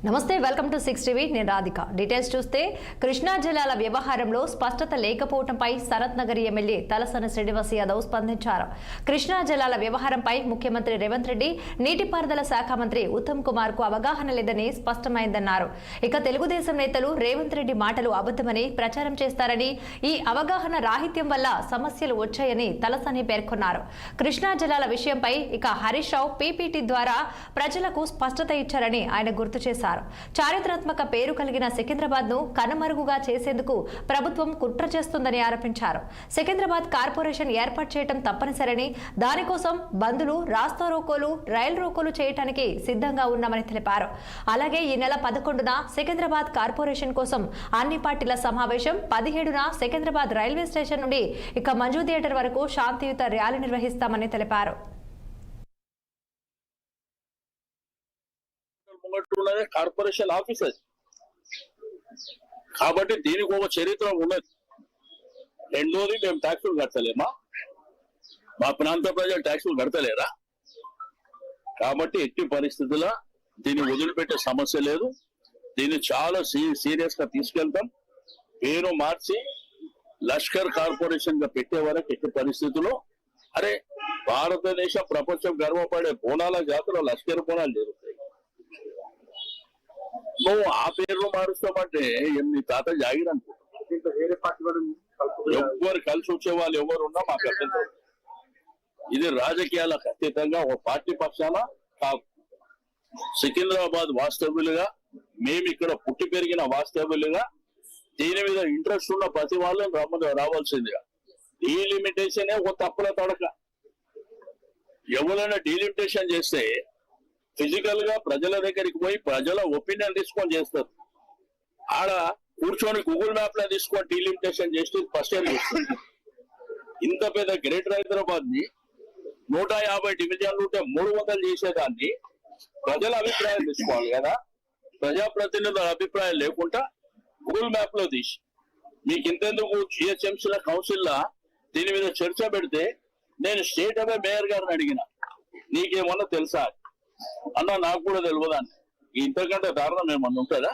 నమస్తే, welcome to 6 TV. నేను Radhika. Details చూస్తే కృష్ణా జలాల వ్యవహారంలో స్పష్టత లేకపోవడంపై సనత్ నగర్ ఎమ్మెల్యే తలసాని శ్రీనివాస్ యాదవ్ స్పందించారు. కృష్ణా జలాల వ్యవహారంపై ముఖ్యమంత్రి రేవంత్ రెడ్డి, నీటిపారుదల శాఖ మంత్రి ఉత్తమ్ కుమార్ కు అవగాహన లేదని స్పష్టమైందన్నారు. ఇక తెలుగుదేశం నేతలు రేవంత్ రెడ్డి మాటలు అబద్ధమని ప్రచారం చేస్తారని, ఈ అవగాహన రాహిత్యం వల్ల సమస్యలు వచ్చాయని తలసాని పేర్కొన్నారు. కృష్ణా జలాల విషయంపై ఇక హరీష్ రావు పీపీటీ ద్వారా ప్రజలకు స్పష్టత ఇచ్చారని ఆయన గుర్తు చేశారు. చారిత్రాత్మక పేరు కలిగిన సికింద్రాబాద్ ను కనుమరుగుగా చేసేందుకు ప్రభుత్వం కుట్ర చేస్తుందని ఆరోపించారు. సికింద్రాబాద్ కార్పొరేషన్ ఏర్పాటు చేయడం తప్పనిసరని, దానికోసం బందులు, రాస్తా రోకోలు, రైలు రోకోలు చేయడానికి సిద్ధంగా ఉన్నామని తెలిపారు. అలాగే ఈ నెల 11న సికింద్రాబాద్ కార్పొరేషన్ కోసం అన్ని పార్టీల సమావేశం, 17న సికింద్రాబాద్ రైల్వే స్టేషన్ నుండి ఇక మంజు థియేటర్ వరకు శాంతియుత ర్యాలీ నిర్వహిస్తామని తెలిపారు. కార్పొరేషన్ ఆఫీసర్ కాబట్టి దీనికి ఒక చరిత్ర ఉన్నది. రెండోది, మేము ట్యాక్సులు కడతలేమా? మా ప్రాంత ప్రజలు ట్యాక్సులు కడతలేరా? కాబట్టి ఎట్టి పరిస్థితుల్లో దీన్ని వదిలిపెట్టే సమస్య లేదు. దీన్ని చాలా సీరియస్ గా తీసుకెళ్తాం. పేరు మార్చి లష్కర్ కార్పొరేషన్ గా పెట్టే వరకు ఎట్టి పరిస్థితుల్లో అరే భారతదేశం ప్రపంచం గర్వపడే బోనాల జాతర లష్కర్ బోనాలు జరుగుతాయి. నువ్వు ఆ పేరు మారుస్తామంటే నీ తాత జాగిర్ అనుకుంటున్నా. ఎవరు కలిసి వచ్చే వాళ్ళు ఎవరు ఉన్నా మాకు అభ్యంతరం. ఇది రాజకీయాలకు అతీతంగా ఒక పార్టీ పక్షాన కాదు. సికింద్రాబాద్ వాస్తవ్యులుగా, మేము ఇక్కడ పుట్టి పెరిగిన వాస్తవ్యులుగా, దీని మీద ఇంట్రెస్ట్ ఉన్న ప్రతి వాళ్ళు రావాల్సిందిగా. డీలిమిటేషన్ ఒక తప్పుల తడక. ఎవరైనా డీలిమిటేషన్ చేస్తే ఫిజికల్ గా ప్రజల దగ్గరికి పోయి ప్రజల ఒపీనియన్ తీసుకొని చేస్తారు. ఆడ కూర్చొని గూగుల్ మ్యాప్ లో తీసుకొని డీలిమిటేషన్ చేస్తూ ఫస్ట్ టైం చేస్తుంది. ఇంత పెద్ద గ్రేటర్ హైదరాబాద్ ని 150 డివిజన్లు ఉంటే 300 చేసేదాన్ని ప్రజల అభిప్రాయం తీసుకోవాలి కదా. ప్రజాప్రతినిధుల అభిప్రాయం లేకుండా గూగుల్ మ్యాప్ లో తీసి మీకు ఇంతెందుకు జిహెచ్ఎంసీల కౌన్సిల్ లా దీని మీద చర్చ పెడితే నేను స్టేట్ అవే మేయర్ గారిని అడిగిన, నీకేమన్నా తెలుసా అన్న? నాకు కూడా తెలియదు అని. ఇంతకంటే దారుణం ఏమన్నా ఉంటుందా?